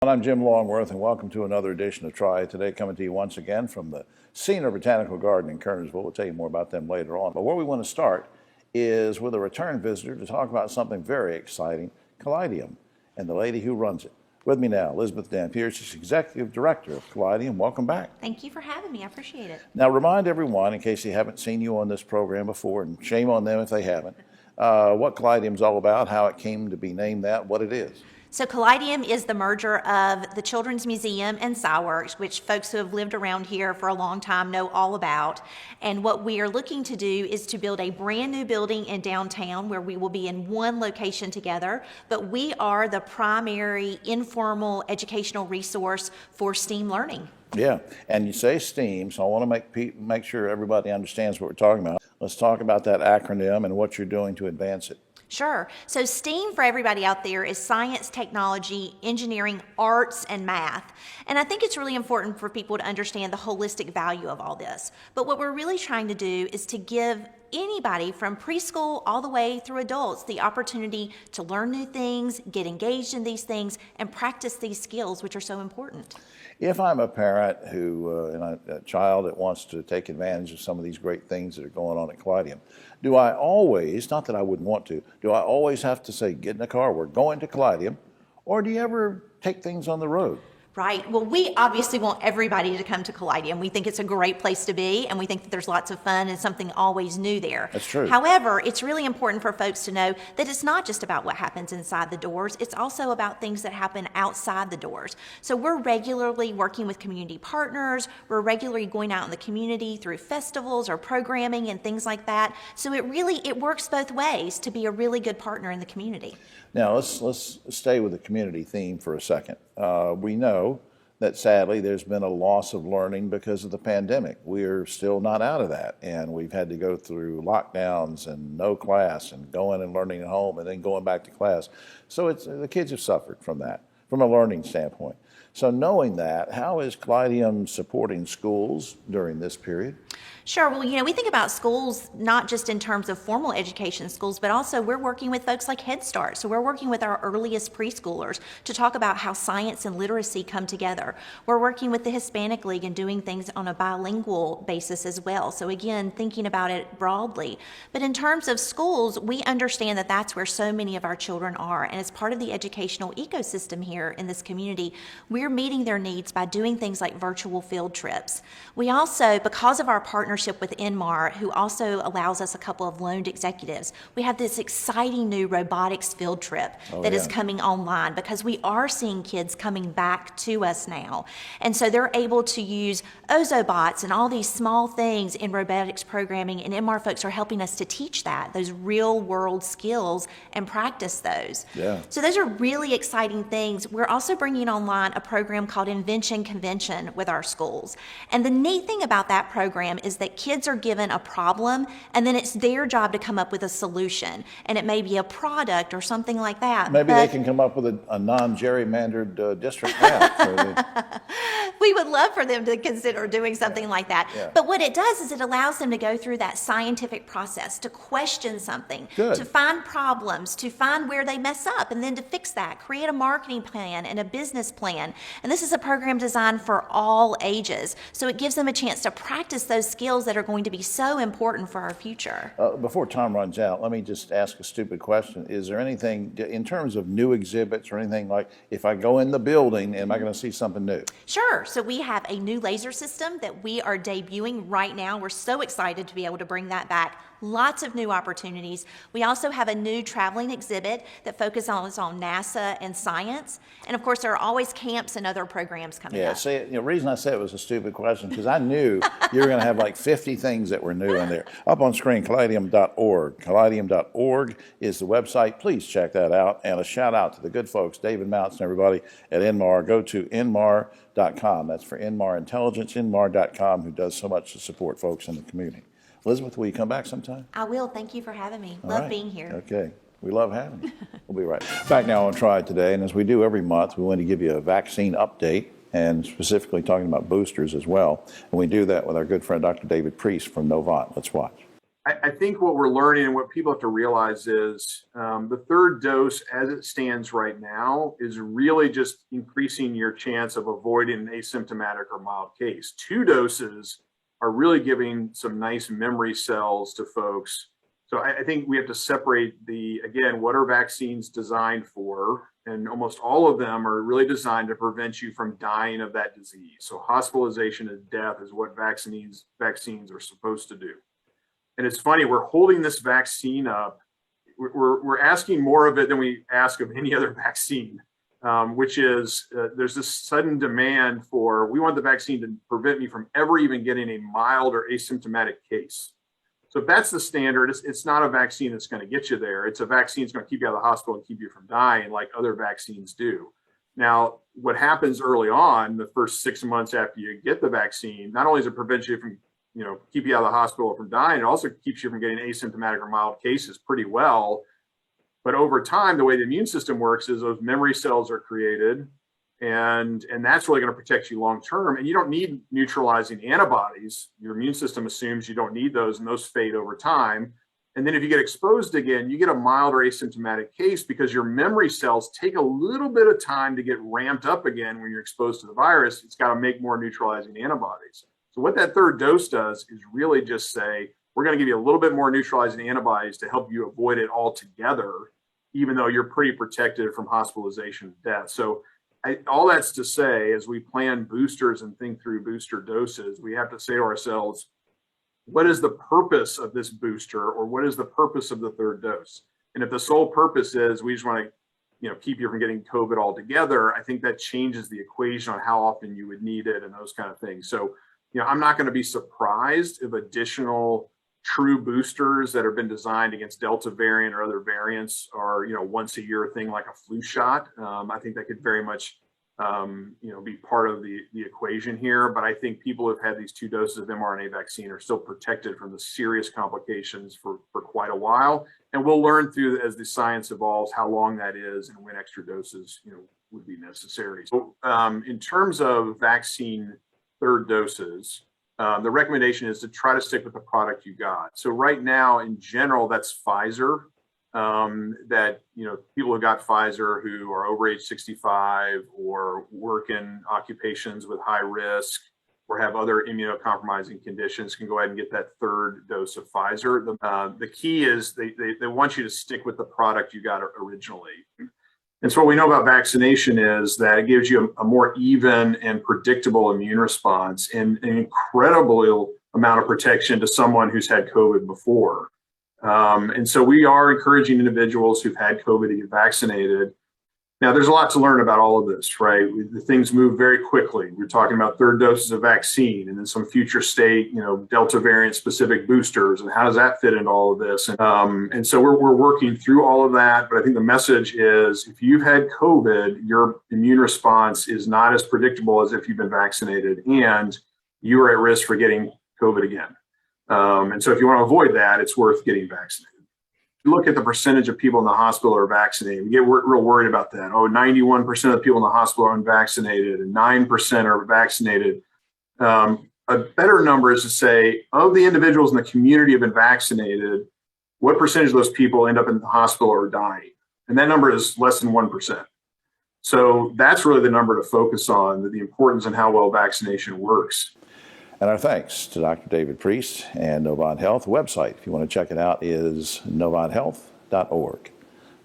I'm Jim Longworth, and welcome to another edition of Triad Today, coming to you once again from the Senior Botanical Garden in Kernersville. We'll tell you more about them later on. But where we want to start is with a return visitor to talk about something very exciting, Callidium, and the lady who runs it. With me now, Elizabeth Dampier. She's Executive Director of Callidium. Welcome back. Thank you for having me. I appreciate it. Now, remind everyone, in case they haven't seen you on this program before, and shame on them if they haven't, what Callidium's all about, how it came to be named that, what it is. So Callidium is the merger of the Children's Museum and SciWorks, which folks who have lived around here for a long time know all about. And what we are looking to do is to build a brand new building in downtown where we will be in one location together, but we are the primary informal educational resource for STEAM learning. Yeah, and you say STEAM, so I want to make sure everybody understands what we're talking about. Let's talk about that acronym and what you're doing to advance it. Sure. So STEAM for everybody out there is science, technology, engineering, arts, and math. And I think it's really important for people to understand the holistic value of all this. But what we're really trying to do is to give anybody from preschool all the way through adults the opportunity to learn new things, get engaged in these things, and practice these skills, which are so important. If I'm a parent who, and a child that wants to take advantage of some of these great things that are going on at Callidium, do I always, not that I wouldn't want to, do I always have to say, get in the car, we're going to Callidium, or do you ever take things on the road? Right. Well, we obviously want everybody to come to Callidium. We think it's a great place to be, and we think that there's lots of fun and something always new there. That's true. However, it's really important for folks to know that it's not just about what happens inside the doors. It's also about things that happen outside the doors. So we're regularly working with community partners. We're regularly going out in the community through festivals or programming and things like that. So it works both ways to be a really good partner in the community. Now, let's stay with the community theme for a second. We know that sadly there's been a loss of learning because of the pandemic. We're still not out of that, and we've had to go through lockdowns and no class and going and learning at home and then going back to class. So the kids have suffered from that, from a learning standpoint. So knowing that, how is Callidium supporting schools during this period? Sure. Well, we think about schools not just in terms of formal education schools, but also we're working with folks like Head Start. So we're working with our earliest preschoolers to talk about how science and literacy come together. We're working with the Hispanic League and doing things on a bilingual basis as well. So again, thinking about it broadly. But in terms of schools, we understand that that's where so many of our children are. And as part of the educational ecosystem here in this community, we're meeting their needs by doing things like virtual field trips. We also, because of our partnership with Inmar, who also allows us a couple of loaned executives, we have this exciting new robotics field trip that is coming online because we are seeing kids coming back to us now. And so they're able to use Ozobots and all these small things in robotics programming, and Inmar folks are helping us to teach those real world skills and practice those. Yeah. So those are really exciting things. We're also bringing online a program called Invention Convention with our schools. And the neat thing about that program is that kids are given a problem, and then it's their job to come up with a solution. And it may be a product or something like that. Maybe they can come up with a non-gerrymandered district map. We would love for them to consider doing something like that. Yeah. But what it does is it allows them to go through that scientific process, to question something, to find problems, to find where they mess up, and then to fix that, create a marketing plan and a business plan. And this is a program designed for all ages. So it gives them a chance to practice those skills that are going to be so important for our future. Before time runs out, let me just ask a stupid question. Is there anything, in terms of new exhibits or anything, like if I go in the building, am I going to see something new? Sure. So we have a new laser system that we are debuting right now. We're so excited to be able to bring that back. Lots of new opportunities. We also have a new traveling exhibit that focuses on NASA and science. And of course, there are always camps and other programs coming up. Yeah, see, the reason I said it was a stupid question, because I knew you were going to have like 50 things that were new in there. Up on screen, Callidium.org. Callidium.org is the website. Please check that out. And a shout out to the good folks, David Mounts and everybody at Inmar. Go to Inmar.com. That's for Inmar Intelligence, Inmar.com, who does so much to support folks in the community. Elizabeth, will you come back sometime? I will. Thank you for having me. Love being here. Okay. We love having you. We'll be right back now on Triad Today. And as we do every month, we want to give you a vaccine update, and specifically talking about boosters as well. And we do that with our good friend, Dr. David Priest from Novant. Let's watch. I think what we're learning and what people have to realize is the third dose, as it stands right now, is really just increasing your chance of avoiding an asymptomatic or mild case. 2 doses are really giving some nice memory cells to folks. So I think we have to separate again, what are vaccines designed for? And almost all of them are really designed to prevent you from dying of that disease. So hospitalization and death is what vaccines are supposed to do. And it's funny, we're holding this vaccine up. We're asking more of it than we ask of any other vaccine, which is there's this sudden demand for, we want the vaccine to prevent me from ever even getting a mild or asymptomatic case. So if that's the standard, it's not a vaccine that's going to get you there. It's a vaccine that's going to keep you out of the hospital and keep you from dying like other vaccines do. Now, what happens early on, the first 6 months after you get the vaccine, not only does it prevent you from keep you out of the hospital or from dying, it also keeps you from getting asymptomatic or mild cases pretty well. But over time, the way the immune system works is those memory cells are created, and that's really going to protect you long term. And you don't need neutralizing antibodies. Your immune system assumes you don't need those, and those fade over time. And then if you get exposed again, you get a mild or asymptomatic case because your memory cells take a little bit of time to get ramped up again when you're exposed to the virus. It's got to make more neutralizing antibodies. So what that third dose does is really just say, we're going to give you a little bit more neutralizing antibodies to help you avoid it altogether, even though you're pretty protected from hospitalization and death. So all that's to say, as we plan boosters and think through booster doses, we have to say to ourselves, what is the purpose of this booster, or what is the purpose of the third dose? And if the sole purpose is we just want to keep you from getting COVID altogether, I think that changes the equation on how often you would need it and those kind of things. So I'm not going to be surprised if additional true boosters that have been designed against Delta variant or other variants are, once a year thing like a flu shot. I think that could very much, be part of the equation here. But I think people who have had these 2 doses of mRNA vaccine are still protected from the serious complications for quite a while. And we'll learn through, as the science evolves, how long that is and when extra doses, would be necessary. So in terms of vaccine third doses, the recommendation is to try to stick with the product you got. So right now, in general, that's Pfizer. That people who got Pfizer who are over age 65 or work in occupations with high risk or have other immunocompromising conditions can go ahead and get that third dose of Pfizer. The key is they want you to stick with the product you got originally. And so what we know about vaccination is that it gives you a more even and predictable immune response and an incredible amount of protection to someone who's had COVID before. And so we are encouraging individuals who've had COVID to get vaccinated. Now, there's a lot to learn about all of this, right? The things move very quickly. We're talking about third doses of vaccine and then some future state, Delta variant specific boosters. And how does that fit into all of this? And so we're working through all of that. But I think the message is if you've had COVID, your immune response is not as predictable as if you've been vaccinated, and you are at risk for getting COVID again. And so if you want to avoid that, it's worth getting vaccinated. Look at the percentage of people in the hospital are vaccinated. We get real worried about that. 91% of people in the hospital are unvaccinated and 9% are vaccinated. A better number is to say, of the individuals in the community who have been vaccinated, what percentage of those people end up in the hospital or dying? And that number is less than 1%. So that's really the number to focus on, the importance and how well vaccination works. And our thanks to Dr. David Priest and Novant Health. The website, if you want to check it out, is novanthealth.org.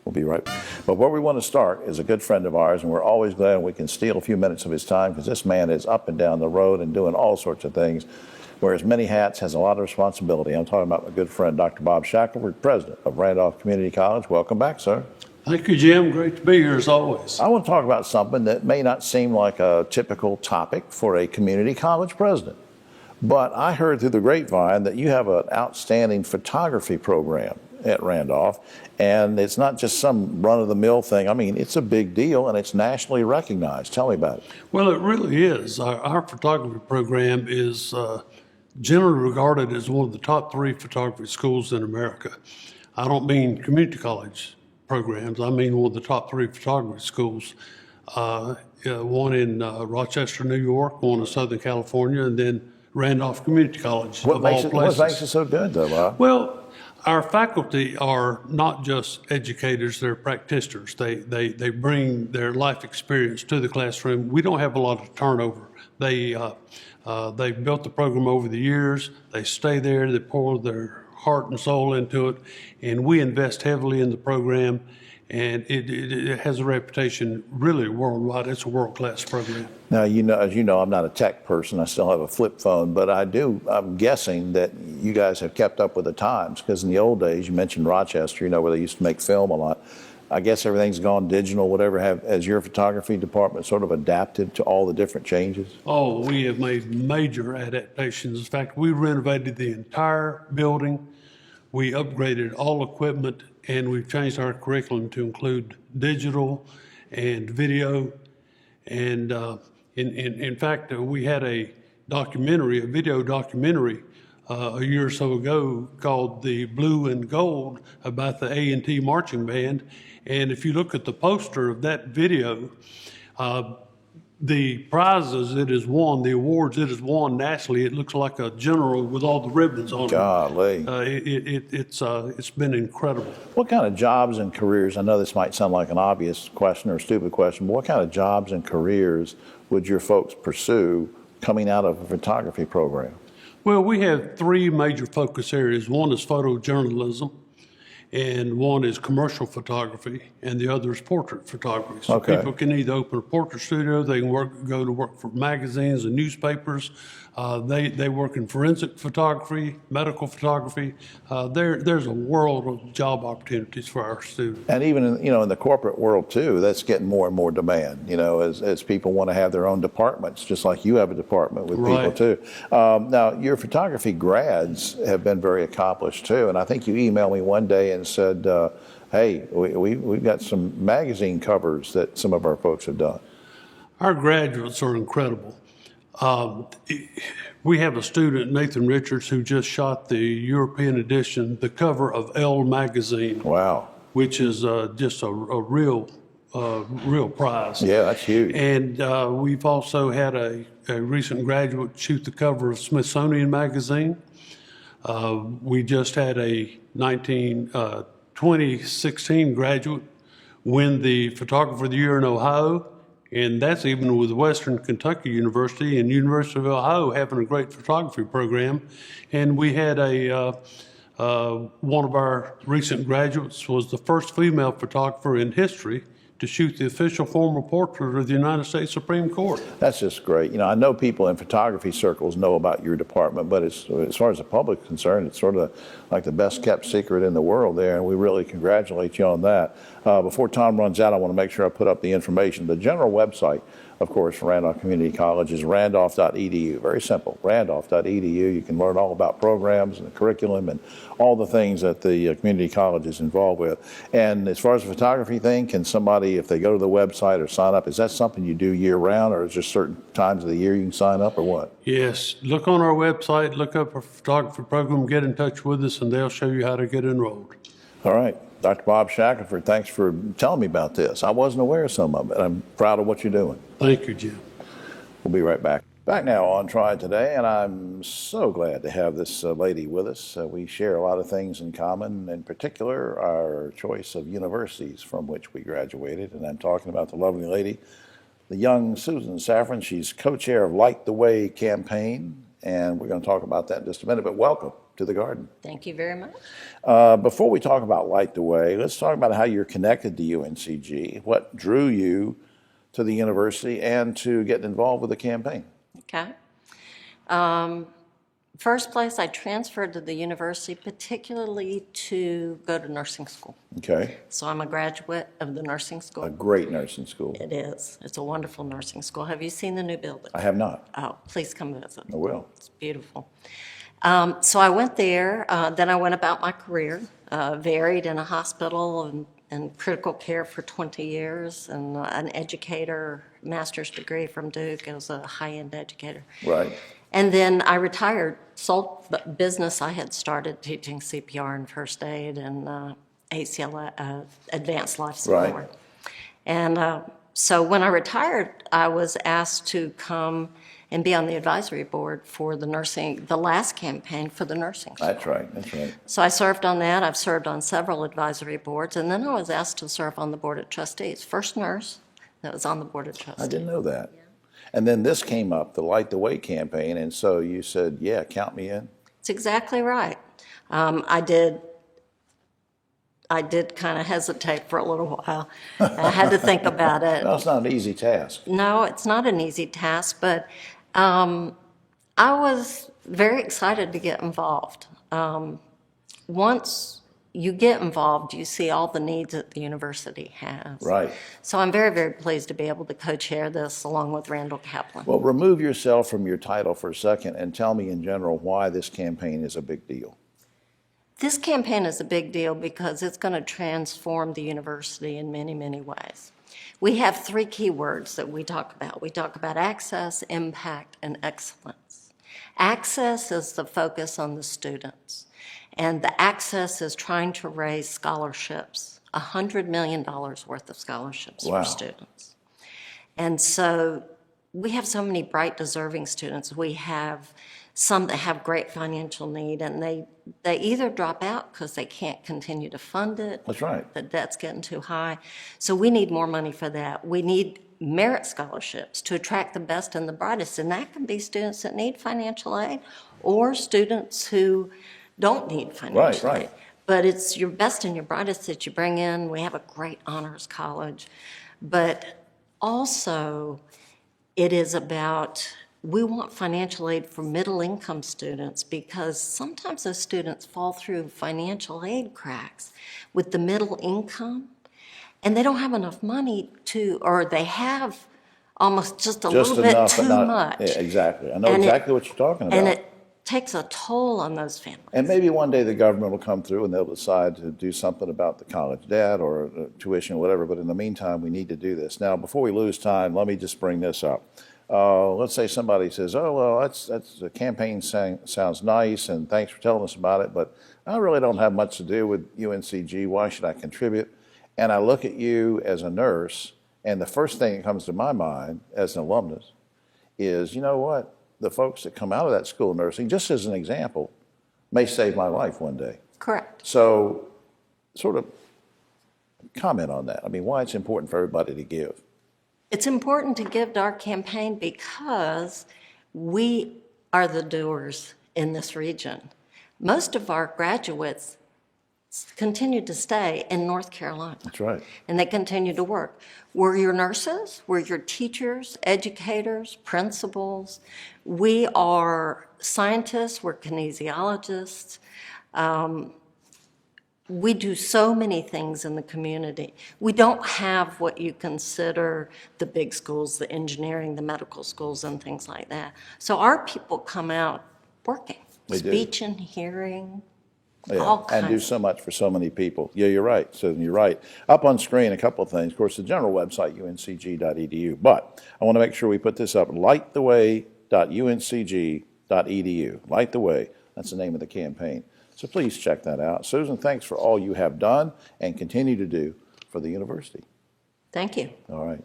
We'll be right back. But where we want to start is a good friend of ours, and we're always glad we can steal a few minutes of his time because this man is up and down the road and doing all sorts of things, wears many hats, has a lot of responsibility. I'm talking about my good friend, Dr. Bob Shackelford, president of Randolph Community College. Welcome back, sir. Thank you, Jim. Great to be here as always. I want to talk about something that may not seem like a typical topic for a community college president. But I heard through the grapevine that you have an outstanding photography program at Randolph, and it's not just some run-of-the-mill thing. I mean, it's a big deal, and it's nationally recognized. Tell me about it. Well, it really is. Our photography program is generally regarded as one of the top 3 photography schools in America. I don't mean community college programs. I mean one of the top 3 photography schools. One in Rochester, New York, one in Southern California, and then Randolph Community College, What of all makes it places. so good, though, Bob? Well, our faculty are not just educators, they're practitioners. They bring their life experience to the classroom. We don't have a lot of turnover. They've built the program over the years. They stay there, they pour their heart and soul into it, and we invest heavily in the program, and it has a reputation really worldwide. It's a world-class program. Now, as you know, I'm not a tech person. I still have a flip phone, but I'm guessing that you guys have kept up with the times, because in the old days, you mentioned Rochester, where they used to make film a lot. I guess everything's gone digital, whatever. Has your photography department sort of adapted to all the different changes? Oh, we have made major adaptations. In fact, we renovated the entire building. We upgraded all equipment, and we've changed our curriculum to include digital and video. And in fact, we had a video documentary, a year or so ago called The Blue and Gold, about the A&T marching band. And if you look at the poster of that video, the prizes it has won, the awards it has won nationally, it looks like a general with all the ribbons on it. Golly. It's been incredible. What kind of jobs and careers, I know this might sound like an obvious question or a stupid question, but what kind of jobs and careers would your folks pursue coming out of a photography program? Well, we have three major focus areas. One is photojournalism, and one is commercial photography, and the other is portrait photography. So Okay. people can either open a portrait studio, they can go to work for magazines and newspapers. They work in forensic photography, medical photography. There's a world of job opportunities for our students. And even in the corporate world too, that's getting more and more demand. As people want to have their own departments, just like you have a department with people Right. too. Now, your photography grads have been very accomplished too, and I think you emailed me one day and said, "Hey, we've got some magazine covers that some of our folks have done." Our graduates are incredible. We have a student, Nathan Richards, who just shot the European edition, the cover of Elle magazine, Wow. which is just a real prize. Yeah, that's huge. And we've also had a recent graduate shoot the cover of Smithsonian magazine. We just had a 2016 graduate win the Photographer of the Year in Ohio, and that's even with Western Kentucky University and University of Ohio having a great photography program. And we had one of our recent graduates was the first female photographer in history to shoot the official formal portrait of the United States Supreme Court. That's just great. I know people in photography circles know about your department, but as far as the public is concerned, it's sort of like the best kept secret in the world there, and we really congratulate you on that. Before Tom runs out, I want to make sure I put up the information. The general website, of course, for Randolph Community College is randolph.edu. Very simple, randolph.edu. You can learn all about programs and the curriculum and all the things that the community college is involved with. And as far as the photography thing, can somebody, if they go to the website or sign up, is that something you do year round, or is there certain times of the year you can sign up, or what? Yes, look on our website, look up our photography program, get in touch with us, and they'll show you how to get enrolled. All right. Dr. Bob Shackelford, thanks for telling me about this. I wasn't aware of some of it. I'm proud of what you're doing. Thank you, Jim. We'll be right back. Back now on Triad Today, and I'm so glad to have this lady with us. We share a lot of things in common, in particular our choice of universities from which we graduated, and I'm talking about the lovely lady, the young Susan Saffron. She's co-chair of Light the Way campaign, and we're going to talk about that in just a minute, but welcome to the garden. Thank you very much. Before we talk about Light the Way, let's talk about how you're connected to UNCG, what drew you to the university and to get involved with the campaign. Okay. First place, I transferred to the university, particularly to go to nursing school. Okay. So I'm a graduate of the nursing school. A great nursing school. It is. It's a wonderful nursing school. Have you seen the new building? I have not. Oh, please come visit. I will. It's beautiful. So I went there. Then I went about my career, varied in a hospital and critical care for 20 years, and an educator, master's degree from Duke as a high-end educator. Right. And then I retired, sold the business I had started, teaching CPR and first aid and ACL, advanced life support. Right. And so when I retired, I was asked to come and be on the advisory board for the last campaign for the nursing school. That's right, that's right. So I served on that. I've served on several advisory boards, and then I was asked to serve on the board of trustees. First nurse that was on the board of trustees. I didn't know that. And then this came up, the Light the Way campaign, and so you said, yeah, count me in. It's exactly right. I did kind of hesitate for a little while. I had to think about it. No, it's not an easy task. No, it's not an easy task, but I was very excited to get involved. Once you get involved, you see all the needs that the university has. Right. So I'm very, very pleased to be able to co-chair this along with Randall Kaplan. Well, remove yourself from your title for a second and tell me in general why this campaign is a big deal. This campaign is a big deal because it's going to transform the university in many, many ways. We have 3 key words that we talk about. We talk about access, impact, and excellence. Access is the focus on the students, and the access is trying to raise scholarships, $100 million worth of scholarships Wow. for students. And so we have so many bright, deserving students. We have some that have great financial need, and they either drop out because they can't continue to fund it. That's right. The debt's getting too high. So we need more money for that. We need merit scholarships to attract the best and the brightest, and that can be students that need financial aid or students who don't need financial Right, right. aid. But it's your best and your brightest that you bring in. We have a great honors college. But also, it is about, we want financial aid for middle-income students because sometimes those students fall through financial aid cracks with the middle income, and they don't have enough money to, or they have almost just a Just little bit enough, but too not, much. yeah, exactly. I know And exactly what you're talking about. And it takes a toll on those families. And maybe one day the government will come through and they'll decide to do something about the college debt or tuition or whatever. But in the meantime, we need to do this. Now, before we lose time, let me just bring this up. Let's say somebody says, oh, well, that's the campaign sounds nice and thanks for telling us about it, but I really don't have much to do with UNCG. Why should I contribute? And I look at you as a nurse, and the first thing that comes to my mind as an alumnus is, you know what? The folks that come out of that school of nursing, just as an example, may save my life one day. Correct. So sort of comment on that. I mean, why it's important for everybody to give. It's important to give to our campaign because we are the doers in this region. Most of our graduates continue to stay in North Carolina. That's right. And they continue to work. We're your nurses, we're your teachers, educators, principals. We are scientists, we're kinesiologists. We do so many things in the community. We don't have what you consider the big schools, the engineering, the medical schools, and things like that. So our people come out working, They do. speech and hearing, Yeah, all and do kinds. so much for so many people. Yeah, you're right. So you're right. Up on screen, a couple of things. Of course, the general website, uncg.edu. But I want to make sure we put this up, lighttheway.uncg.edu. Light the Way. That's the name of the campaign. So please check that out. Susan, thanks for all you have done and continue to do for the university. Thank you. All right.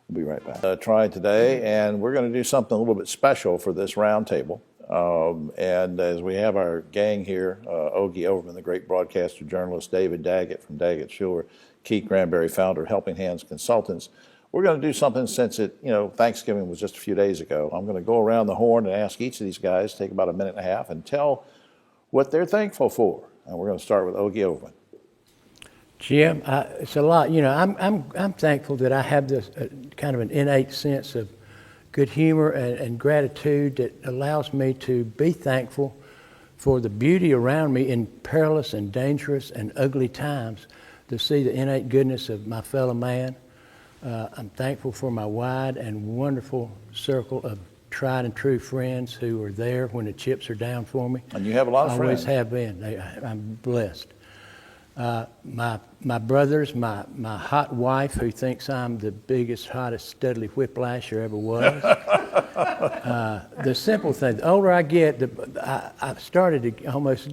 We'll be right back. Triad Today, and we're going to do something a little bit special for this roundtable. And as we have our gang here, Ogie Overman, the great broadcaster journalist, David Daggett from Daggett Schuler, Keith Granberry, founder of Helping Hands Consultants, we're going to do something since Thanksgiving was just a few days ago. I'm going to go around the horn and ask each of these guys, take about a minute and a half, and tell what they're thankful for. And we're going to start with Ogie Overman. Jim, it's a lot. I'm thankful that I have this kind of an innate sense of good humor and gratitude that allows me to be thankful for the beauty around me in perilous and dangerous and ugly times, to see the innate goodness of my fellow man. I'm thankful for my wide and wonderful circle of tried and true friends who are there when the chips are down for me. And you have a lot of Always friends. have been. I'm blessed. My brothers, my hot wife, who thinks I'm the biggest, hottest Studley whiplash there ever was. The simple thing. The older I get, I started to almost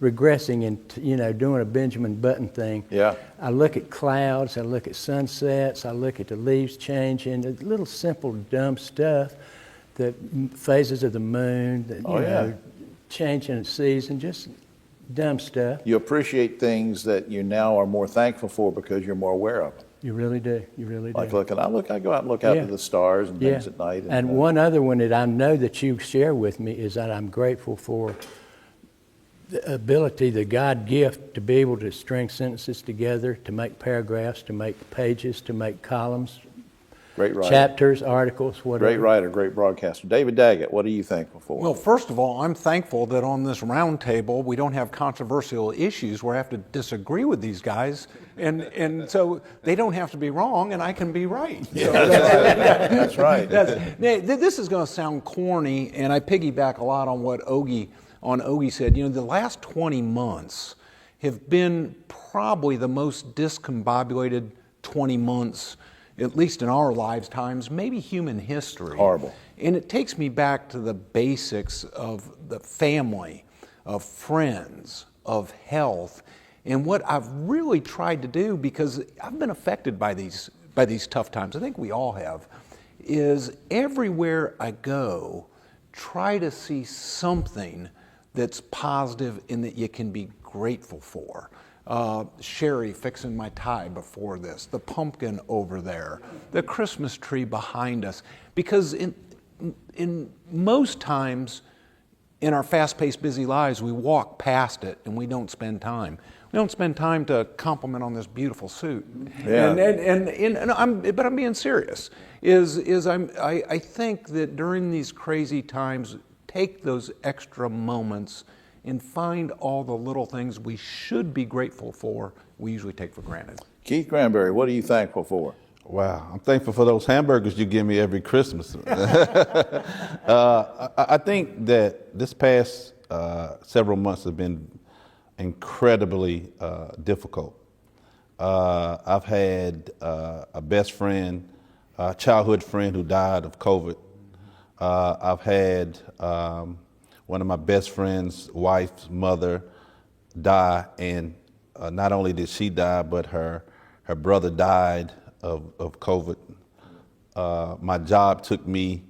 regressing and doing a Benjamin Button thing. Yeah. I look at clouds, I look at sunsets, I look at the leaves changing, the little simple dumb stuff the phases of the moon, Oh, yeah. changing the season, just dumb stuff. You appreciate things that you now are more thankful for because you're more aware of them. You really do. You really do. Like I go out and look out Yeah. to the stars and Yeah. things at night. And one other one that I know that you share with me is that I'm grateful for the ability, the God gift, to be able to string sentences together, to make paragraphs, to make pages, to make columns, Great writer. chapters, articles, whatever. Great writer, great broadcaster. David Daggett, what are you thankful for? Well, first of all, I'm thankful that on this round table we don't have controversial issues where I have to disagree with these guys, and so they don't have to be wrong, and I can be right. So That's right. this is going to sound corny, and I piggyback a lot on what Ogie said. The last 20 months have been probably the most discombobulated 20 months, at least in our lifetimes, maybe human history. Horrible. And it takes me back to the basics of the family, of friends, of health, and what I've really tried to do, because I've been affected by these tough times, I think we all have, is everywhere I go, try to see something that's positive and that you can be grateful for. Sherry fixing my tie before this, the pumpkin over there, the Christmas tree behind us. Because in most times in our fast-paced, busy lives, we walk past it and we don't spend time. We don't spend time to compliment on this beautiful suit. Yeah. But I'm being serious. I think that during these crazy times, take those extra moments and find all the little things we should be grateful for, we usually take for granted. Keith Granberry, what are you thankful for? Wow, I'm thankful for those hamburgers you give me every Christmas. I think that this past several months have been incredibly difficult. I've had a best friend, a childhood friend who died of COVID. I've had one of my best friend's wife's mother die, and not only did she die, but her brother died of COVID. My job took me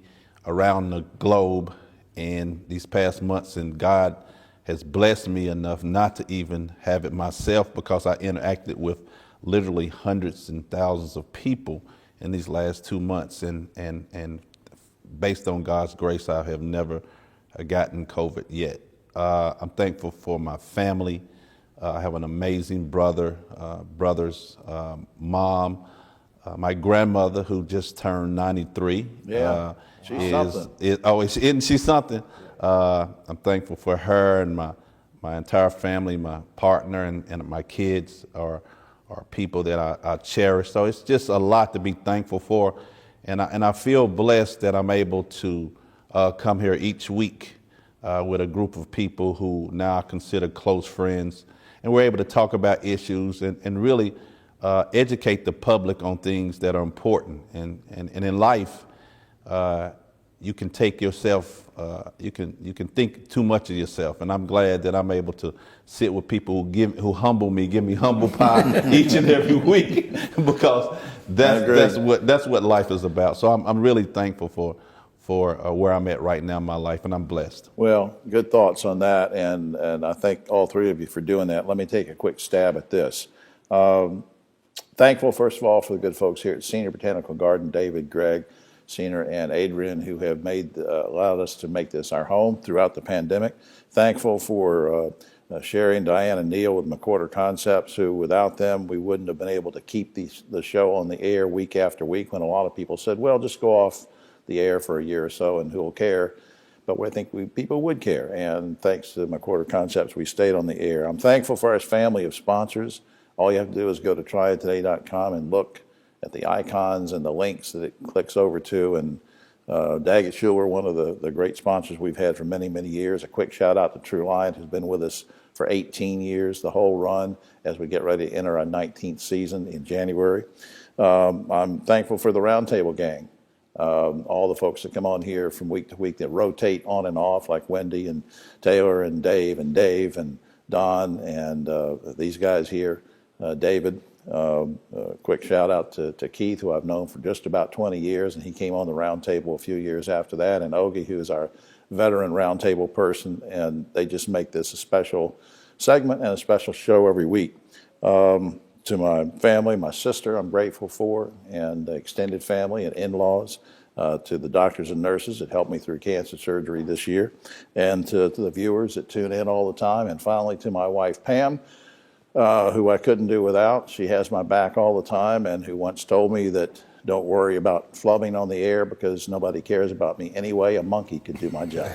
around the globe in these past months, and God has blessed me enough not to even have it myself, because I interacted with literally hundreds and thousands of people in these last 2 months, and based on God's grace, I have never gotten COVID yet. I'm thankful for my family. I have an amazing brother's mom, my grandmother, who just turned 93. Yeah, she's something. Isn't she something? I'm thankful for her and my entire family, my partner, and my kids are people that I cherish. So it's just a lot to be thankful for. And I feel blessed that I'm able to come here each week with a group of people who now I consider close friends. And we're able to talk about issues and really educate the public on things that are important. And in life, you can take yourself, you can think too much of yourself. And I'm glad that I'm able to sit with people who humble me, give me humble pie each and every week, because that's what life is about. So I'm really thankful for where I'm at right now in my life, and I'm blessed. Well, good thoughts on that, and I thank all three of you for doing that. Let me take a quick stab at this. Thankful, first of all, for the good folks here at Senior Botanical Garden, David, Greg, Senior, and Adrian, who have allowed us to make this our home throughout the pandemic. Thankful for Sherry and Diane and Neil with McWhorter Concepts, who without them, we wouldn't have been able to keep the show on the air week after week, when a lot of people said, well, just go off the air for a year or so and who'll care. But I think people would care, and thanks to McWhorter Concepts, we stayed on the air. I'm thankful for our family of sponsors. All you have to do is go to triadtoday.com and look at the icons and the links that it clicks over to. And Daggett Schuler, one of the great sponsors we've had for many, many years. A quick shout out to True Lion, who's been with us for 18 years, the whole run, as we get ready to enter our 19th season in January. I'm thankful for the Roundtable gang. All the folks that come on here from week to week that rotate on and off, like Wendy and Taylor and Dave and Don and these guys here, David. Quick shout out to Keith, who I've known for just about 20 years, and he came on the roundtable a few years after that, and Ogie, who is our veteran roundtable person, and they just make this a special segment and a special show every week. To my family, my sister, I'm grateful for, and the extended family and in-laws, to the doctors and nurses that helped me through cancer surgery this year, and to the viewers that tune in all the time, and finally to my wife, Pam, who I couldn't do without. She has my back all the time, and who once told me that don't worry about flubbing on the air because nobody cares about me anyway. A monkey could do my job.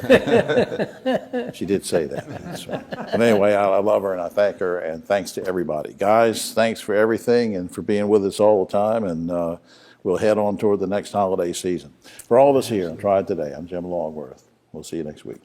She did say that. So, but anyway, I love her and I thank her, and thanks to everybody. Guys, thanks for everything and for being with us all the time, and we'll head on toward the next holiday season. For all of us here on Triad Today, I'm Jim Longworth. We'll see you next week.